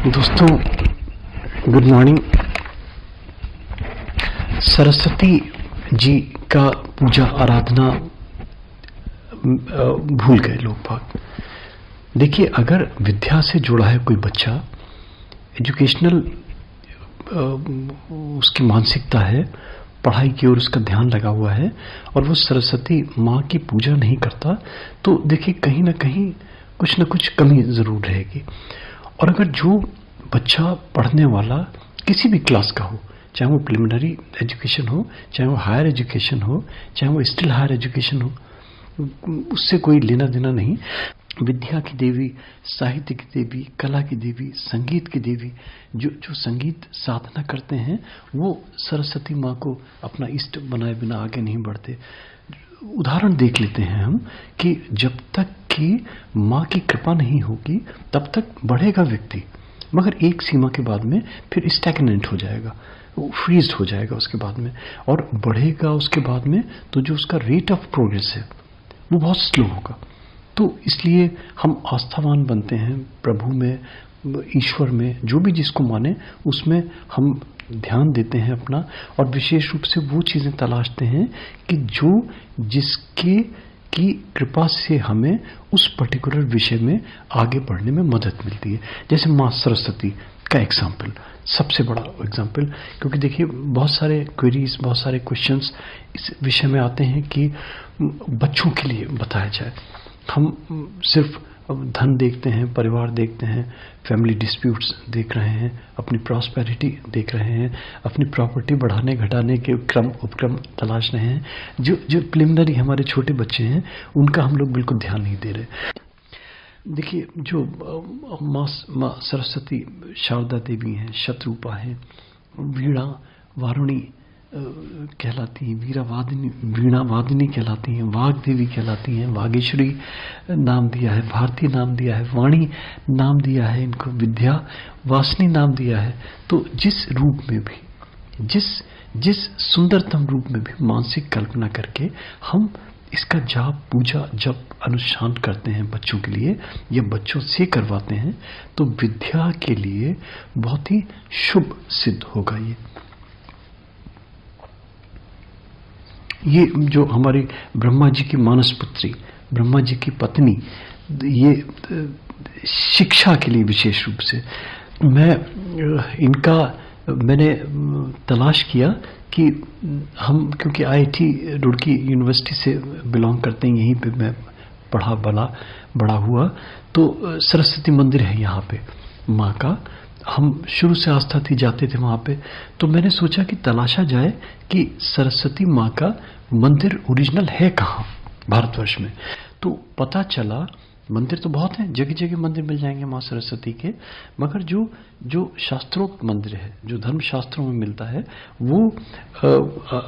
दोस्तों, good morning. Saraswati ji का पूजा आराधना भूल गए लोग बाग। देखिए, अगर विद्या से जुड़ा है कोई बच्चा, एजुकेशनल उसकी मानसिकता है, पढ़ाई की ओर उसका ध्यान लगा हुआ है और वो सरस्वती माँ की पूजा नहीं करता, तो देखिए कहीं ना कहीं कुछ ना कुछ कमी ज़रूर रहेगी। और अगर जो बच्चा पढ़ने वाला किसी भी क्लास का हो, चाहे वो प्रिलिमिनरी एजुकेशन हो, चाहे वो हायर एजुकेशन हो, चाहे वो स्टिल हायर एजुकेशन हो, उससे कोई लेना देना नहीं। विद्या की देवी, साहित्य की देवी, कला की देवी, संगीत की देवी, जो संगीत साधना करते हैं वो सरस्वती माँ को अपना इष्ट बनाए बिना आगे नहीं बढ़ते। उदाहरण देख लेते हैं हम कि जब तक कि माँ की कृपा नहीं होगी तब तक बढ़ेगा व्यक्ति, मगर एक सीमा के बाद में फिर स्टैग्नेंट हो जाएगा, फ्रीज हो जाएगा उसके बाद में, और बढ़ेगा उसके बाद में तो जो उसका रेट ऑफ प्रोग्रेस है वो बहुत स्लो होगा। तो इसलिए हम आस्थावान बनते हैं प्रभु में, ईश्वर में, जो भी जिसको माने उसमें हम ध्यान देते हैं अपना, और विशेष रूप से वो चीज़ें तलाशते हैं कि जो जिसके की कृपा से हमें उस पर्टिकुलर विषय में आगे बढ़ने में मदद मिलती है। जैसे माँ सरस्वती का एग्जाम्पल, सबसे बड़ा एग्जाम्पल, क्योंकि देखिए बहुत सारे क्वेरीज, बहुत सारे क्वेश्चंस इस विषय में आते हैं कि बच्चों के लिए बताया जाए। हम सिर्फ धन देखते हैं, परिवार देखते हैं, फैमिली डिस्प्यूट्स देख रहे हैं, अपनी प्रॉस्पेरिटी देख रहे हैं, अपनी प्रॉपर्टी बढ़ाने घटाने के उपक्रम तलाश रहे हैं। जो प्रिलिमिनरी हमारे छोटे बच्चे हैं उनका हम लोग बिल्कुल ध्यान नहीं दे रहे। देखिए, जो माँ सरस्वती शारदा देवी हैं, शतरूपा हैं, वीणा वारुणी कहलाती हैं, वीणा वादिनी कहलाती हैं, वाग देवी कहलाती हैं, वागेश्वरी नाम दिया है, भारती नाम दिया है, वाणी नाम दिया है, इनको विद्या वासनी नाम दिया है। तो जिस रूप में भी, जिस सुंदरतम रूप में भी मानसिक कल्पना करके हम इसका जाप, पूजा, जप, अनुष्ठान करते हैं बच्चों के लिए या बच्चों से करवाते हैं, तो विद्या के लिए बहुत ही शुभ सिद्ध होगा। ये जो हमारी ब्रह्मा जी की मानस पुत्री, ब्रह्मा जी की पत्नी, ये शिक्षा के लिए विशेष रूप से मैंने तलाश किया कि हम, क्योंकि IIT रुड़की यूनिवर्सिटी से बिलोंग करते हैं, यहीं पे मैं पढ़ा बड़ा हुआ, तो सरस्वती मंदिर है यहाँ पे माँ का, हम शुरू से आस्था थी, जाते थे वहाँ पे। तो मैंने सोचा कि तलाशा जाए कि सरस्वती माँ का मंदिर ओरिजिनल है कहाँ भारतवर्ष में। तो पता चला मंदिर तो बहुत हैं, जगह जगह मंदिर मिल जाएंगे माँ सरस्वती के, मगर जो शास्त्रोक्त मंदिर है, जो धर्म शास्त्रों में मिलता है, वो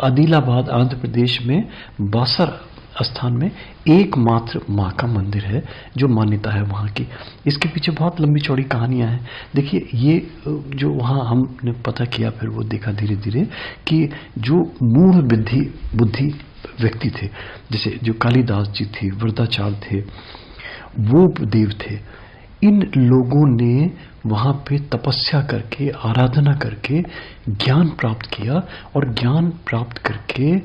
आदिलाबाद आंध्र प्रदेश में बासर स्थान में एकमात्र माँ का मंदिर है जो मान्यता है वहाँ की। इसके पीछे बहुत लंबी चौड़ी कहानियाँ हैं। देखिए, ये जो वहाँ हमने पता किया, फिर वो देखा धीरे धीरे कि जो मूल बुद्धि व्यक्ति थे, जैसे जो कालिदास जी थे, वरदाचार्य थे, वो देव थे, इन लोगों ने वहाँ पे तपस्या करके, आराधना करके ज्ञान प्राप्त किया, और ज्ञान प्राप्त करके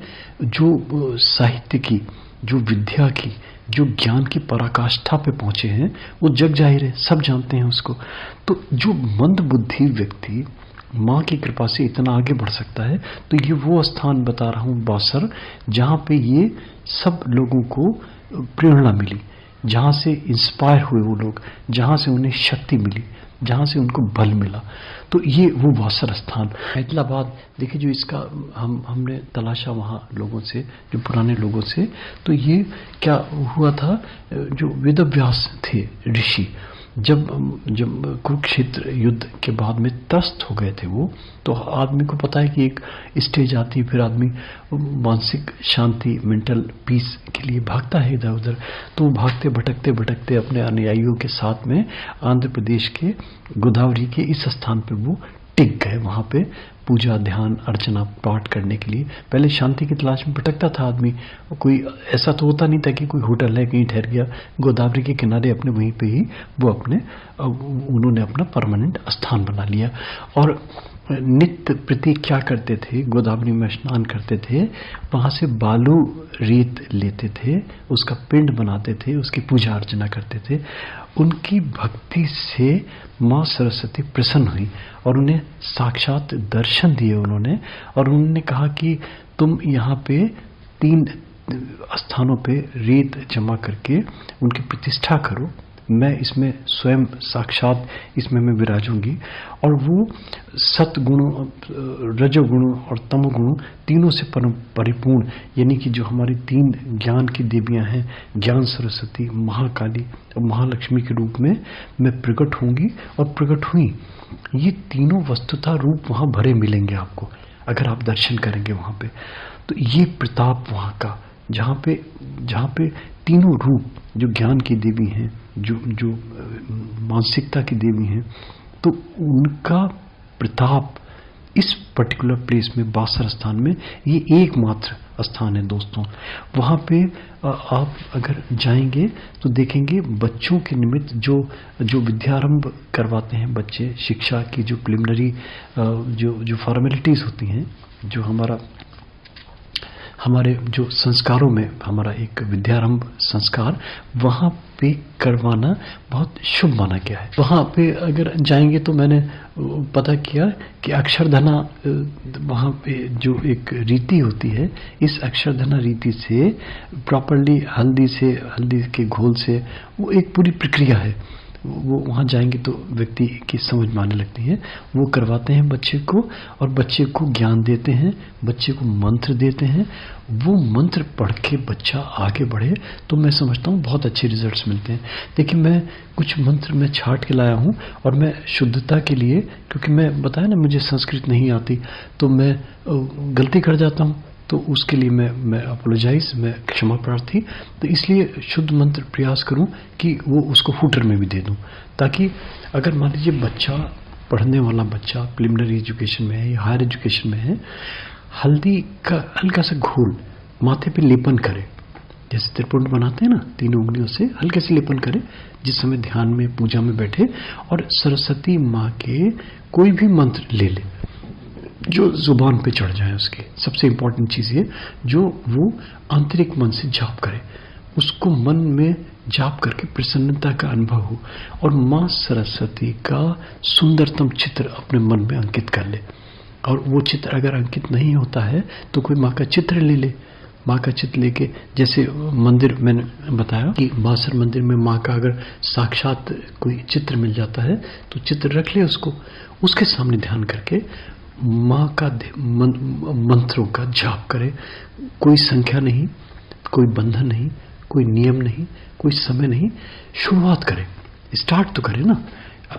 जो साहित्य की, जो विद्या की, जो ज्ञान की पराकाष्ठा पे पहुँचे हैं, वो जग जाहिर है, सब जानते हैं उसको। तो जो मंद बुद्धि व्यक्ति माँ की कृपा से इतना आगे बढ़ सकता है, तो ये वो स्थान बता रहा हूँ बासर, जहाँ पे ये सब लोगों को प्रेरणा मिली, जहाँ से इंस्पायर हुए वो लोग, जहाँ से उन्हें शक्ति मिली, जहाँ से उनको बल मिला। तो ये वो बासर स्थान। हैदराबाद देखिए, जो इसका हमने तलाशा वहाँ लोगों से, जो पुराने लोगों से, तो ये क्या हुआ था, जो वेदव्यास थे ऋषि, जब कुरुक्षेत्र युद्ध के बाद में त्रस्त हो गए थे वो, तो आदमी को पता है कि एक स्टेज आती है, फिर आदमी मानसिक शांति, मेंटल पीस के लिए भागता है इधर उधर। तो भागते भटकते अपने अनुयायियों के साथ में आंध्र प्रदेश के गोदावरी के इस स्थान पर वो टिक गए वहाँ पे पूजा ध्यान अर्चना पाठ करने के लिए। पहले शांति की तलाश में भटकता था आदमी, कोई ऐसा तो होता नहीं था कि कोई होटल है कहीं ठहर गया, गोदावरी के किनारे अपने वहीं पे ही वो उन्होंने अपना परमानेंट स्थान बना लिया। और नित्य प्रति क्या करते थे, गोदावरी में स्नान करते थे, वहाँ से बालू रेत लेते थे, उसका पिंड बनाते थे, उसकी पूजा अर्चना करते थे। उनकी भक्ति से माँ सरस्वती प्रसन्न हुई और उन्हें साक्षात दर्शन दिए उन्होंने, और उन्होंने कहा कि तुम यहाँ पे 3 स्थानों पे रेत जमा करके उनकी प्रतिष्ठा करो, मैं इसमें स्वयं साक्षात इसमें मैं विराजूंगी। और वो सतगुण, रजोगुण और तमोगुण तीनों से परिपूर्ण, यानी कि जो हमारी 3 ज्ञान की देवियां हैं, ज्ञान सरस्वती, महाकाली और महालक्ष्मी के रूप में मैं प्रकट होंगी और प्रकट हुई। ये तीनों वस्तुतः रूप वहाँ भरे मिलेंगे आपको अगर आप दर्शन करेंगे वहाँ पे। तो ये प्रताप वहाँ का, जहाँ पे तीनों रूप जो ज्ञान की देवी हैं, जो मानसिकता की देवी हैं, तो उनका प्रताप इस पर्टिकुलर प्लेस में, बासर स्थान में, ये एकमात्र स्थान है दोस्तों। वहाँ पे आप अगर जाएंगे तो देखेंगे बच्चों के निमित्त जो विद्यारंभ करवाते हैं बच्चे, शिक्षा की जो प्रिलिमिनरी जो फॉर्मेलिटीज़ होती हैं, जो हमारे जो संस्कारों में हमारा एक विद्यारंभ संस्कार, वहाँ पे करवाना बहुत शुभ माना गया है। वहाँ पे अगर जाएंगे तो मैंने पता किया कि अक्षरधना, वहाँ पे जो एक रीति होती है, इस अक्षरधना रीति से प्रॉपरली हल्दी के घोल से, वो एक पूरी प्रक्रिया है, वो वहाँ जाएंगे तो व्यक्ति की समझ में आने लगती है। वो करवाते हैं बच्चे को, और बच्चे को ज्ञान देते हैं, बच्चे को मंत्र देते हैं। वो मंत्र पढ़ के बच्चा आगे बढ़े तो मैं समझता हूँ बहुत अच्छे रिजल्ट्स मिलते हैं। देखिए, मैं कुछ मंत्र मैं छाट के लाया हूँ, और मैं शुद्धता के लिए, क्योंकि मैं बताया ना मुझे संस्कृत नहीं आती, तो मैं गलती कर जाता हूँ, तो उसके लिए मैं अपोलोजाइज, मैं क्षमा प्रार्थी। तो इसलिए शुद्ध मंत्र प्रयास करूं कि वो उसको फूटर में भी दे दूं, ताकि अगर मान लीजिए बच्चा, पढ़ने वाला बच्चा प्रिलिमिनरी एजुकेशन में है या हायर एजुकेशन में है, हल्दी का हल्का सा घोल माथे पे लेपन करे, जैसे त्रिपुंड बनाते हैं ना, 3 उंगलियों से हल्के से लेपन करे जिस समय ध्यान में पूजा में बैठे, और सरस्वती माँ के कोई भी मंत्र ले ले जो जुबान पे चढ़ जाए उसके। सबसे इम्पोर्टेंट चीज़ ये, जो वो आंतरिक मन से जाप करे, उसको मन में जाप करके प्रसन्नता का अनुभव हो, और माँ सरस्वती का सुंदरतम चित्र अपने मन में अंकित कर ले। और वो चित्र अगर अंकित नहीं होता है तो कोई माँ का चित्र ले ले। माँ का चित्र लेके, जैसे मंदिर मैंने बताया कि बासर मंदिर में माँ का अगर साक्षात कोई चित्र मिल जाता है तो चित्र रख ले, उसके सामने ध्यान करके माँ का मंत्रों का जाप करे। कोई संख्या नहीं, कोई बंधन नहीं, कोई नियम नहीं, कोई समय नहीं, शुरुआत करे, स्टार्ट तो करे ना।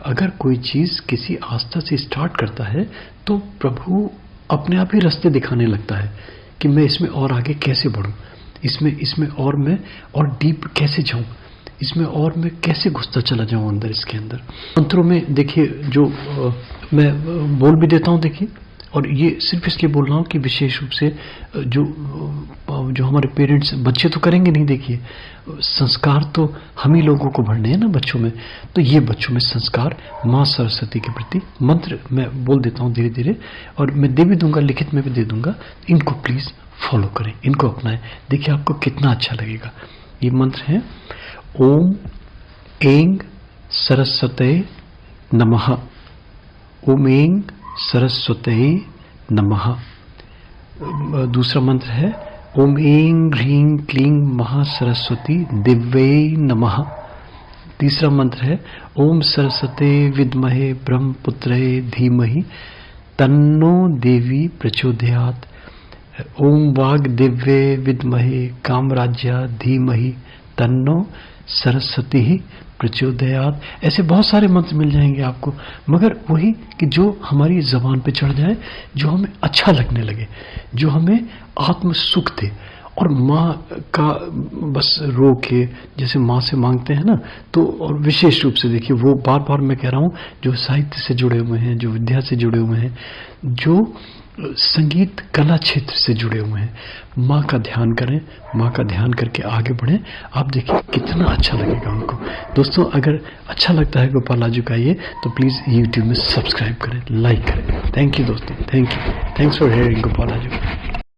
अगर कोई चीज़ किसी आस्था से स्टार्ट करता है तो प्रभु अपने आप ही रास्ते दिखाने लगता है कि मैं इसमें और आगे कैसे बढ़ूं, इसमें और मैं और डीप कैसे जाऊं, इसमें और मैं कैसे घुसता चला जाऊं अंदर, इसके अंदर। मंत्रों में देखिए, जो मैं बोल भी देता हूं, देखिए, और ये सिर्फ इसलिए बोल रहा हूँ कि विशेष रूप से जो हमारे पेरेंट्स, बच्चे तो करेंगे नहीं, देखिए संस्कार तो हम ही लोगों को भरने हैं ना बच्चों में, तो ये बच्चों में संस्कार माँ सरस्वती के प्रति मंत्र मैं बोल देता हूँ धीरे धीरे, और मैं दे भी दूंगा, लिखित में भी दे दूंगा। इनको प्लीज़ फॉलो करें, इनको अपनाएं, देखिए आपको कितना अच्छा लगेगा। ये मंत्र हैं, ओम ऐं सरस्वते नमः, ओम ऐं सरस्वते नमः। दूसरा मंत्र है, ओम ऐं ह्रीं क्लीं महासरस्वती दिव्यै नमः। तीसरा मंत्र है, ओम सरस्वते विद्महे ब्रह्मपुत्रे धीमहि तन्नो देवी प्रचोदयात्। ओम वाग दिव्ये विद्महे कामराज्या धीमहि तन्नो सरस्वती ही प्रचोदयात्। ऐसे बहुत सारे मंत्र मिल जाएंगे आपको, मगर वही कि जो हमारी जबान पे चढ़ जाए, जो हमें अच्छा लगने लगे, जो हमें आत्म सुख दे, और माँ का बस रो के जैसे माँ से मांगते हैं ना, तो और विशेष रूप से देखिए वो बार बार मैं कह रहा हूँ जो साहित्य से जुड़े हुए हैं, जो विद्या से जुड़े हुए हैं, जो संगीत कला क्षेत्र से जुड़े हुए हैं, माँ का ध्यान करें, माँ का ध्यान करके आगे बढ़ें। आप देखिए कितना अच्छा लगेगा उनको। दोस्तों अगर अच्छा लगता है गोपाल आजू का ये, तो प्लीज़ यूट्यूब में सब्सक्राइब करें, लाइक करें। थैंक यू दोस्तों, thank you, thanks for hearing Gopal आजू।